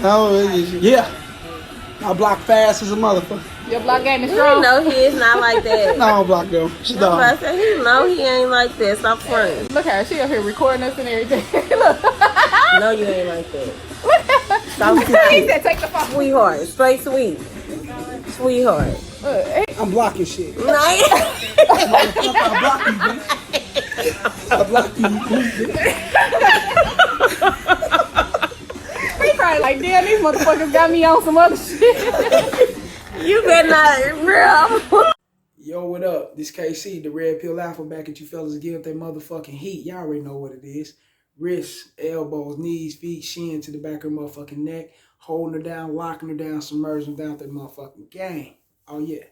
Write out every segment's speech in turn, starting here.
Oh, yeah. I block fast as a motherfucker. Your block game is strong. You know he is not like that. No, I don't block them. She dog. I said, he know he ain't like that. Stop fronting. Look at her. She up here recording us and everything. Look. No, you ain't like that. Stop He said, take the phone. Sweetheart. Straight sweet. Sweetheart. I'm blocking shit. No. I block you, bitch. I block you, bitch. He probably like, damn, these motherfuckers got me on some other shit. You better not, real. Yo, what up? This KC, the Red Pill Alpha, back at you fellas again with that motherfucking heat. Y'all already know what it is. Wrists, elbows, knees, feet, shin to the back of her motherfucking neck, holding her down, locking her down, submerging her down that motherfucking game. Oh yeah.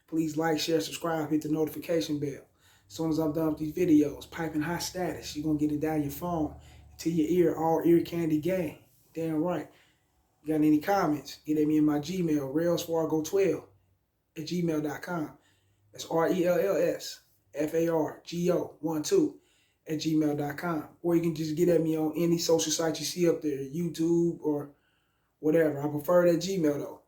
Please like, share, subscribe, hit the notification bell. As soon as I'm done with these videos, piping high status, you're gonna get it down your phone to your ear, all ear candy gang. Damn right. You got any comments? Get at me in my Gmail, rellsfargo12@gmail.com. That's RELLSFARGO12@gmail.com. Or you can just get at me on any social site you see up there, YouTube or whatever. I prefer that Gmail though.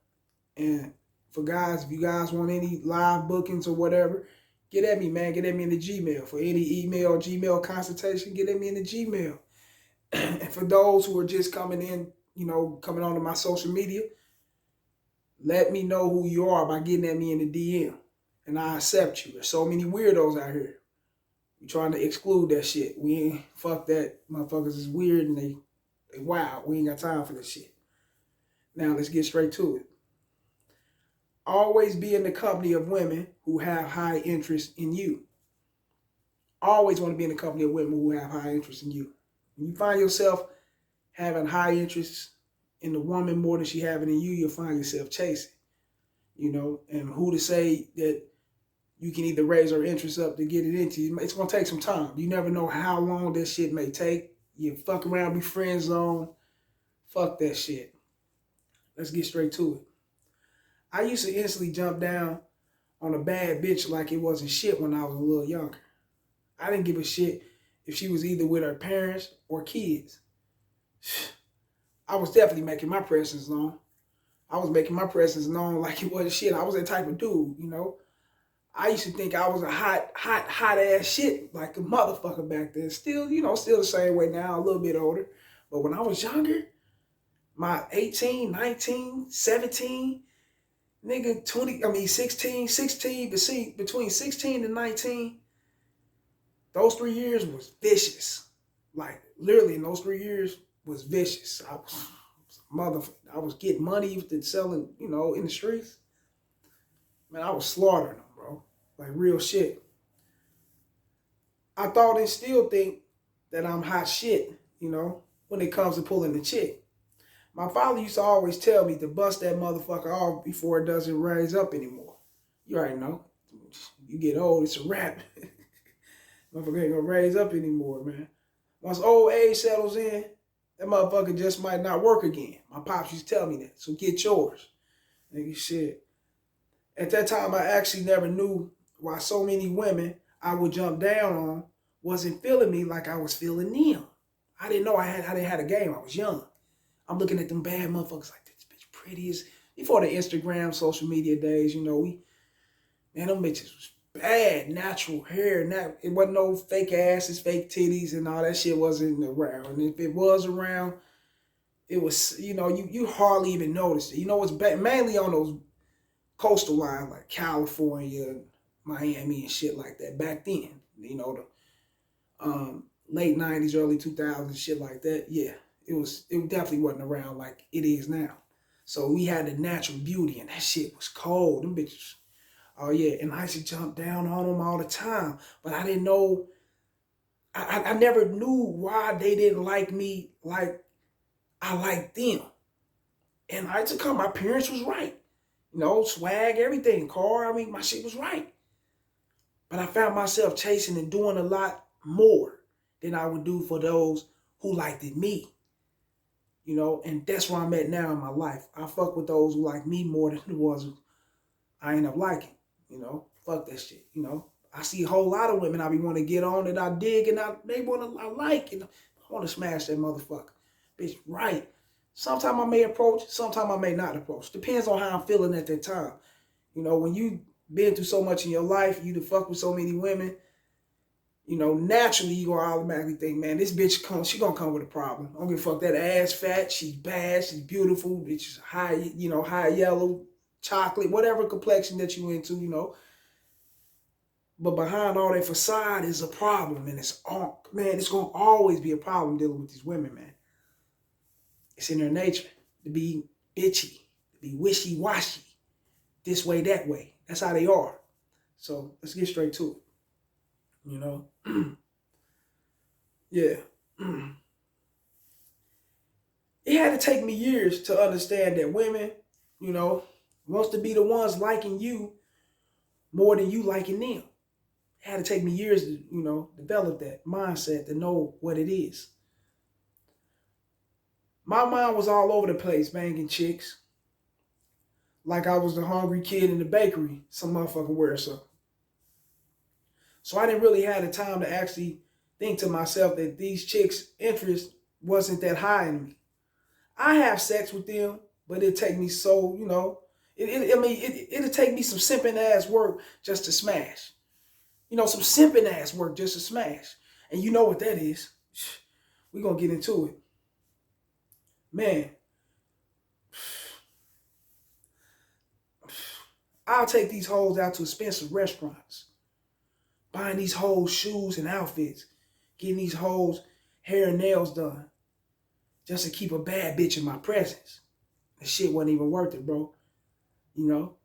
And for guys, if you guys want any live bookings or whatever, get at me, man. Get at me in the Gmail. For any email or Gmail consultation, get at me in the Gmail. And for those who are just coming in, you know, coming onto my social media, let me know who you are by getting at me in the DM. And I accept you. There's so many weirdos out here. We trying to exclude that shit. We ain't, fuck that. Motherfuckers is weird and they wild. We ain't got time for this shit. Now let's get straight to it. Always be in the company of women who have high interest in you. Always want to be in the company of women who have high interest in you. When you find yourself having high interest in the woman more than she having in you, you'll find yourself chasing. You know, and who to say that you can either raise her interest up to get it into you. It's going to take some time. You never know how long this shit may take. You fuck around, be friend zone. Fuck that shit. Let's get straight to it. I used to instantly jump down on a bad bitch like it wasn't shit when I was a little younger. I didn't give a shit if she was either with her parents or kids. I was definitely making my presence known. I was making my presence known like it wasn't shit. I was that type of dude, you know. I used to think I was a hot ass shit like a motherfucker back then. Still, you know, still the same way now, a little bit older. But when I was younger, my 18, 19, 17, nigga, 16, but see, between 16 and 19, those 3 years was vicious. Like, literally in those 3 years was vicious. I was getting money with selling, you know, in the streets. Man, I was slaughtering them, bro. Like real shit. I thought and still think that I'm hot shit, you know, when it comes to pulling the chick. My father used to always tell me to bust that motherfucker off before it doesn't raise up anymore. You already know. You get old, it's a wrap. Motherfucker ain't gonna raise up anymore, man. Once old age settles in, that motherfucker just might not work again. My pops used to tell me that. So get yours. Nigga, shit. At that time, I actually never knew why so many women I would jump down on wasn't feeling me like I was feeling them. I didn't know I didn't have a game. I was young. I'm looking at them bad motherfuckers like, this bitch pretty as... Before the Instagram, social media days, you know, man, them bitches was bad, natural hair. It wasn't no fake asses, fake titties, and all that shit wasn't around. And if it was around, it was, you know, you hardly even noticed it. You know, it's mainly on those coastal lines like California, Miami, and shit like that. Back then, you know, the late 90s, early 2000s, shit like that. Yeah, it definitely wasn't around like it is now. So we had the natural beauty, and that shit was cold. Them bitches... Oh, yeah, and I used to jump down on them all the time. But I didn't know, I never knew why they didn't like me like I liked them. And I used to come, my parents was right. You know, swag, everything, car, I mean, my shit was right. But I found myself chasing and doing a lot more than I would do for those who liked it me. You know, and that's where I'm at now in my life. I fuck with those who like me more than the ones who I end up liking. You know, fuck that shit, you know. I see a whole lot of women I be want to get on that I dig and I like and I want to smash that motherfucker. Bitch, right. Sometimes I may approach, sometimes I may not approach. Depends on how I'm feeling at that time. You know, when you been through so much in your life, you to fuck with so many women, you know, naturally you gonna automatically think, man, this bitch she gonna come with a problem. I don't give a fuck that ass fat, she's bad, she's beautiful, bitch is high, you know, high yellow, chocolate, whatever complexion that you into, you know. But behind all that facade is a problem, and it's gonna always be a problem dealing with these women, man. It's in their nature to be bitchy, to be wishy-washy, this way, that way. That's how they are. So let's get straight to it. You know? Yeah. It had to take me years to understand that women, you know, wants to be the ones liking you more than you liking them. It had to take me years to, you know, develop that mindset, to know what it is. My mind was all over the place banging chicks. Like I was the hungry kid in the bakery, some motherfucker wear something. So I didn't really have the time to actually think to myself that these chicks' interest wasn't that high in me. I have sex with them, but it'd take me so, you know, it'll take me some simping ass work just to smash. You know, some simping ass work just to smash. And you know what that is. We're going to get into it. Man. I'll take these hoes out to expensive restaurants. Buying these hoes shoes and outfits. Getting these hoes hair and nails done. Just to keep a bad bitch in my presence. That shit wasn't even worth it, bro. You know?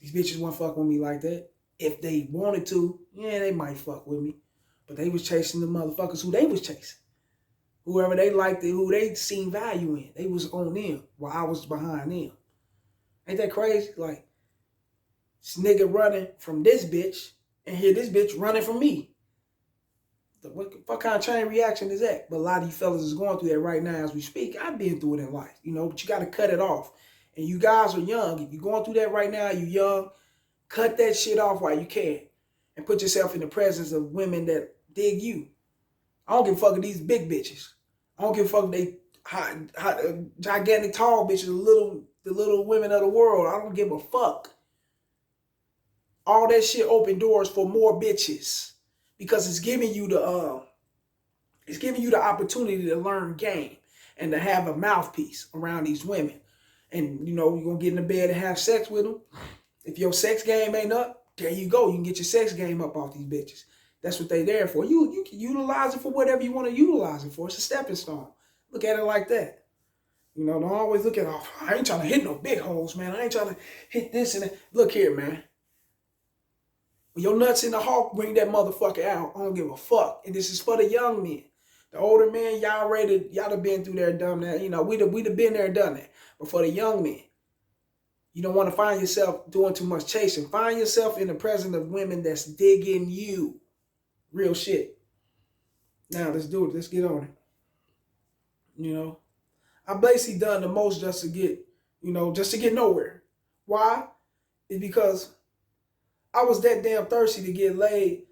These bitches won't fuck with me like that. If they wanted to, yeah, they might fuck with me. But they was chasing the motherfuckers who they was chasing. Whoever they liked, who they seen value in. They was on them while I was behind them. Ain't that crazy? Like, this nigga running from this bitch and here this bitch running from me. What kind of chain reaction is that? But a lot of you fellas is going through that right now as we speak. I've been through it in life, you know, but you got to cut it off. And you guys are young. If you're going through that right now, you young, cut that shit off while you can. And put yourself in the presence of women that dig you. I don't give a fuck if these big bitches. I don't give a fuck if they hot, gigantic tall bitches, the little women of the world. I don't give a fuck. All that shit open doors for more bitches. Because it's giving you the opportunity to learn game and to have a mouthpiece around these women. And you know, you're gonna get in the bed and have sex with them. If your sex game ain't up, there you go. You can get your sex game up off these bitches. That's what they there for. You can utilize it for whatever you want to utilize it for. It's a stepping stone. Look at it like that. You know, don't always look at, oh, I ain't trying to hit no big holes, man. I ain't trying to hit this and that. Look here, man. When your nuts in the hawk, bring that motherfucker out. I don't give a fuck. And this is for the young men. The older men, y'all have been through there and done that. You know, we'd have been there and done that. But for the young men, you don't want to find yourself doing too much chasing. Find yourself in the presence of women that's digging you. Real shit. Now, let's do it. Let's get on it. You know, I basically done the most just to get nowhere. Why? It's because I was that damn thirsty to get laid,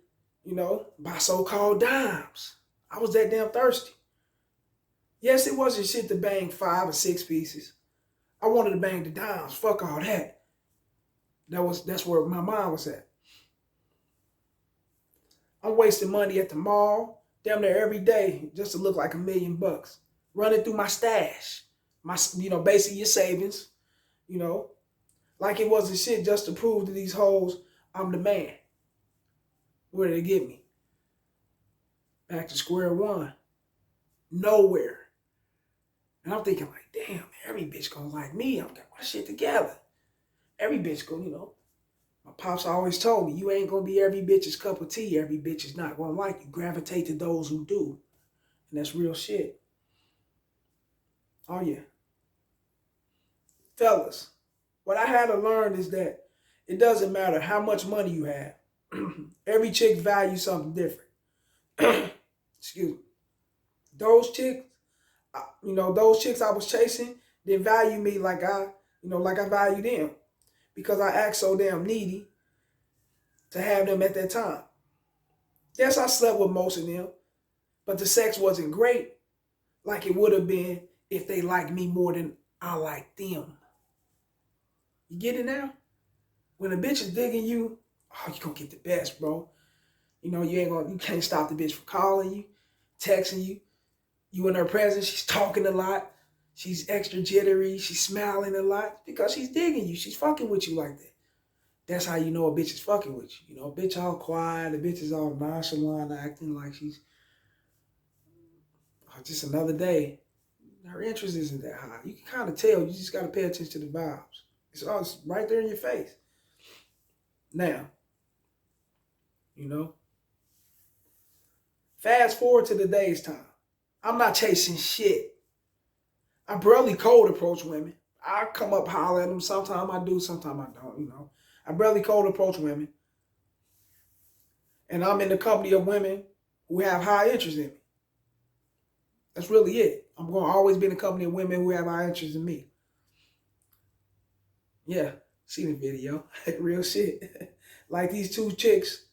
you know, by so-called dimes. I was that damn thirsty. Yes, it wasn't shit to bang 5 or 6 pieces. I wanted to bang the dimes. Fuck all that. That's where my mind was at. I'm wasting money at the mall, damn near every day, just to look like $1 million. Running through my stash. Basically your savings, you know. Like it wasn't shit just to prove to these hoes I'm the man. Where did it get me? Back to square one. Nowhere. And I'm thinking like, damn, every bitch gonna like me. I'm got my shit together. Every bitch gonna, you know. My pops always told me, you ain't gonna be every bitch's cup of tea. Every bitch is not gonna like you. Gravitate to those who do. And that's real shit. Oh yeah. Fellas, what I had to learn is that it doesn't matter how much money you have. Every chick values something different. Excuse me. Those chicks I was chasing didn't value me like I value them. Because I act so damn needy to have them at that time. Yes, I slept with most of them, but the sex wasn't great like it would have been if they liked me more than I liked them. You get it now? When a bitch is digging you, oh, you gonna get the best, bro. You know, you can't stop the bitch from calling you, texting you. You in her presence, she's talking a lot. She's extra jittery. She's smiling a lot because she's digging you. She's fucking with you like that. That's how you know a bitch is fucking with you. You know, a bitch all quiet. A bitch is all nonchalant, acting like she's just another day. Her interest isn't that high. You can kind of tell. You just got to pay attention to the vibes. It's right there in your face. Now, you know, fast forward to today's time. I'm not chasing shit. I barely cold approach women. I come up holler at them. Sometimes I do, sometimes I don't, you know. I barely cold approach women. And I'm in the company of women who have high interest in me. That's really it. I'm going to always be in the company of women who have high interest in me. Yeah, see the video. Real shit. Like these two chicks,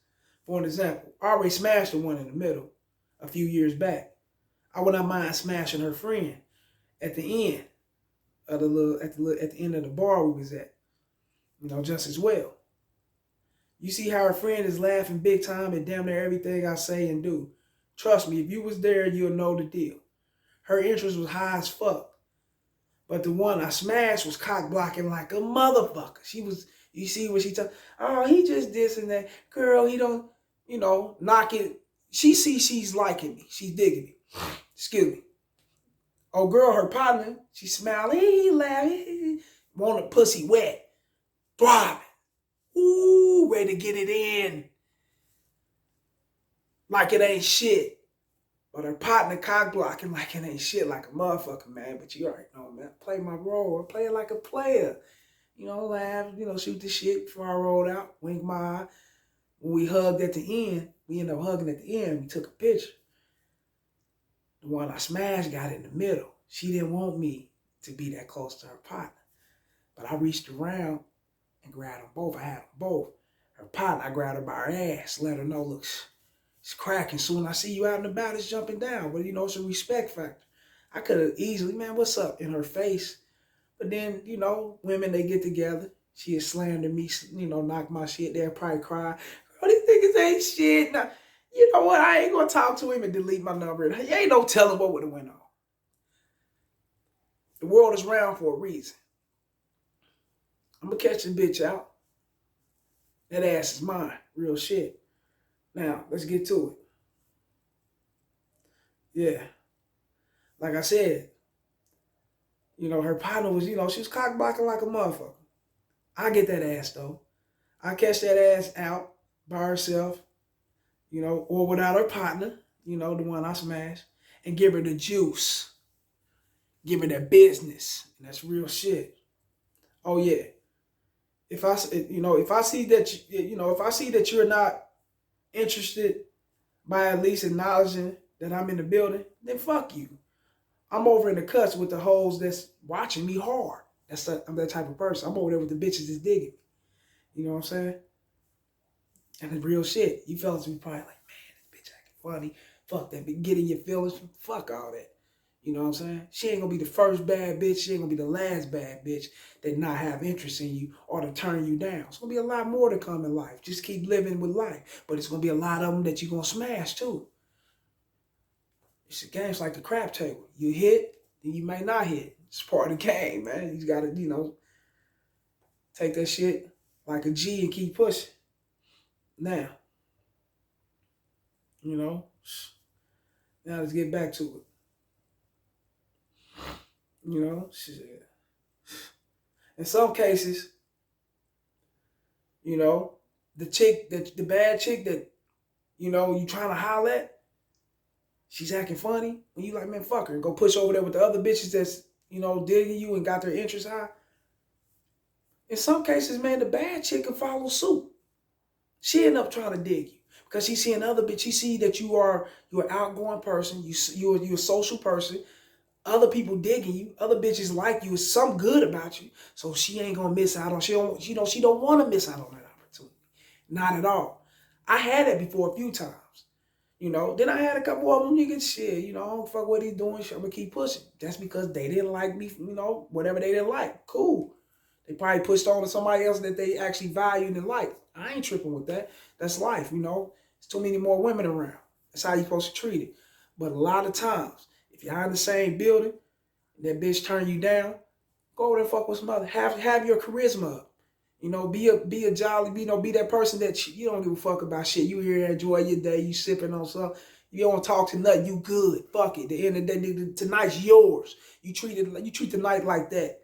for an example. I already smashed the one in the middle a few years back. I would not mind smashing her friend at the end of at the end of the bar we was at. You know, just as well. You see how her friend is laughing big time at damn near everything I say and do. Trust me, if you was there, you'll know the deal. Her interest was high as fuck. But the one I smashed was cock blocking like a motherfucker. She was, you see what she tell, oh, he just this and that. Girl, he don't, you know, knock it. She sees she's liking me. She's digging me. Excuse me. Oh, girl, her partner, she smiled. He laughed. Want a pussy wet. Throbbing. Ooh, ready to get it in. Like it ain't shit. But her partner cock blocking like it ain't shit, like a motherfucker, man. But you already know, man. Play my role. I play it like a player. You know, laugh, you know, shoot the shit before I rolled out. Wink my eye. When we hugged at the end, we ended up hugging at the end. We took a picture. The one I smashed got in the middle. She didn't want me to be that close to her partner. But I reached around and grabbed them both. I had them both. Her partner, I grabbed her by her ass, let her know, look, it's cracking. Soon I see you out and about, it's jumping down. But, you know, it's a respect factor. I could have easily, man, what's up, in her face. But then, you know, women, they get together. She had slandered me, you know, knock my shit. They'll probably cry. Girl, these niggas ain't shit. Now, you know what? I ain't going to talk to him and delete my number. You ain't no telling what would have went on. The world is round for a reason. I'm going to catch this bitch out. That ass is mine. Real shit. Now, let's get to it. Yeah. Like I said, you know, her partner was, you know, she was cock blocking like a motherfucker. I get that ass, though. I catch that ass out by herself, you know, or without her partner, you know, the one I smashed, and give her the juice. Give her that business. And that's real shit. Oh, yeah. If I see that you're not interested by at least acknowledging that I'm in the building, then fuck you. I'm over in the cuts with the hoes that's watching me hard. I'm that type of person. I'm over there with the bitches that's digging. You know what I'm saying? And it's real shit. You fellas be probably like, man, this bitch acting funny. Fuck that. Be getting your feelings. Fuck all that. You know what I'm saying? She ain't gonna be the first bad bitch. She ain't gonna be the last bad bitch that not have interest in you or to turn you down. It's gonna be a lot more to come in life. Just keep living with life. But it's gonna be a lot of them that you're gonna smash too. It's a game. It's like the crap table. You hit, then you may not hit. It's part of the game, man. You gotta, you know, take that shit like a G and keep pushing. Now, you know, now let's get back to it. You know, shit. In some cases, you know, the bad chick that, you know, you trying to holler at, she's acting funny. When you like, man, fuck her. Go push over there with the other bitches that's, you know, digging you and got their interest high. In some cases, man, the bad chick can follow suit. She end up trying to dig you because she see another bitch. She see that you're an outgoing person. You're a social person. Other people digging you, other bitches like you, is something good about you. So she ain't gonna miss out on. She don't want to miss out on that opportunity. Not at all. I had that before a few times. You know, then I had a couple of them niggas, shit, you know, I don't fuck what he doing, shit, I'm gonna keep pushing. That's because they didn't like me, you know, whatever they didn't like. Cool. They probably pushed on to somebody else that they actually valued and liked. I ain't tripping with that. That's life, you know. There's too many more women around. That's how you supposed to treat it. But a lot of times, if you're in the same building, and that bitch turn you down, go over and fuck with some other. Have your charisma up. You know, be a jolly, you know, be that person that you don't give a fuck about shit. You here, enjoy your day, you sipping on something. You don't talk to nothing, you good. Fuck it. At the end of the day, tonight's yours. You treat the night like that,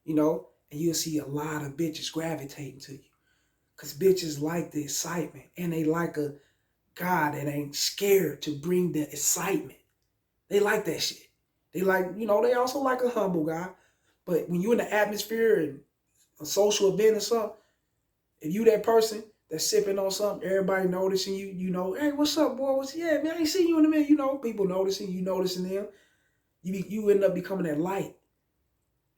you know, and you'll see a lot of bitches gravitating to you. Cause bitches like the excitement, and they like a guy that ain't scared to bring the excitement. They like that shit. They like, you know, they also like a humble guy. But when you in the atmosphere and a social event or something, if you that person that's sipping on something, everybody noticing you, you know, hey, what's up, boy? Yeah, man, I ain't seen you in a minute. You know, people noticing you, noticing them. You end up becoming that light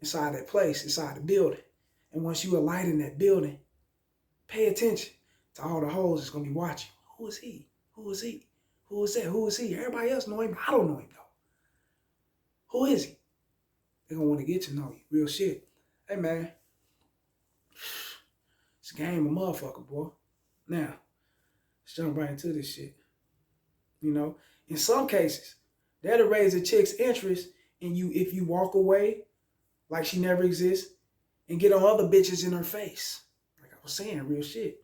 inside that place, inside the building. And once you a light in that building, pay attention to all the hoes that's gonna be watching. Who is he? Who is he? Who is that? Who is he? Everybody else know him, but I don't know him though. Who is he? They're gonna want to get to know you. Real shit. Hey man. It's a game of motherfucker, boy. Now, let's jump right into this shit. You know, in some cases, that'll raise a chick's interest in you if you walk away like she never exists and get on other bitches in her face. Like I was saying, real shit.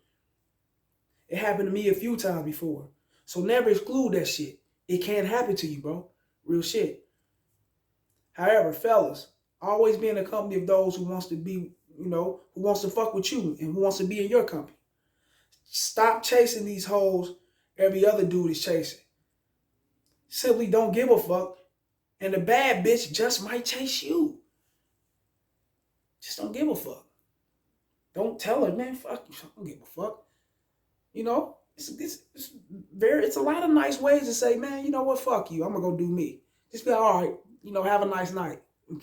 It happened to me a few times before. So never exclude that shit. It can't happen to you, bro. Real shit. However, fellas, always be in the company of those who wants to be, you know, who wants to fuck with you and who wants to be in your company. Stop chasing these hoes every other dude is chasing. Simply don't give a fuck. And the bad bitch just might chase you. Just don't give a fuck. Don't tell her, man, fuck you. I don't give a fuck. You know, it's a lot of nice ways to say, man, you know what, fuck you. I'm gonna go do me. Just be like, all right, you know, have a nice night. And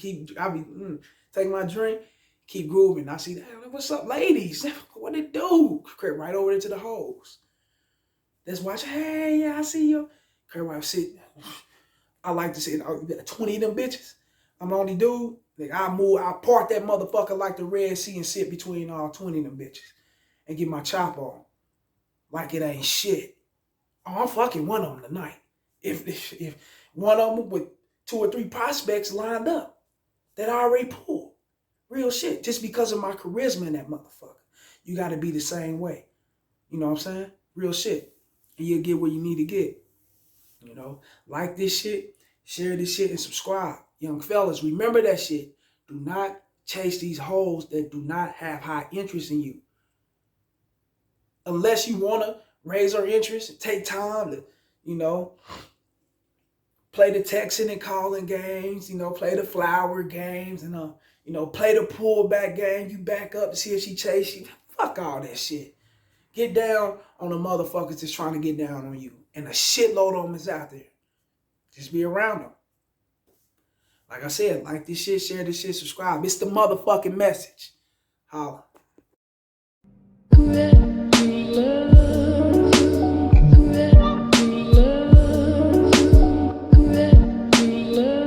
take my drink, keep grooving. I see that. What's up, ladies? What it do? Creep right over into the hoes. Let's watch. Hey, yeah, I see you. Creep right sit. I like to say 20 of them bitches. I'm the only dude. Like I park that motherfucker like the Red Sea and sit between all 20 of them bitches and get my chop on. Like it ain't shit. Oh, I'm fucking one of them tonight. If one of them with 2 or 3 prospects lined up that I already pulled. Real shit. Just because of my charisma in that motherfucker. You got to be the same way. You know what I'm saying? Real shit. And you'll get what you need to get. You know? Like this shit. Share this shit and subscribe. Young fellas, remember that shit. Do not chase these hoes that do not have high interest in you. Unless you want to raise her interest and take time to, you know, play the texting and calling games, you know, play the flower games and, you know, play the pullback game. You back up to see if she chase you. Fuck all that shit. Get down on the motherfuckers that's trying to get down on you. And a shitload of them is out there. Just be around them. Like I said, like this shit, share this shit, subscribe. It's the motherfucking message. Holla.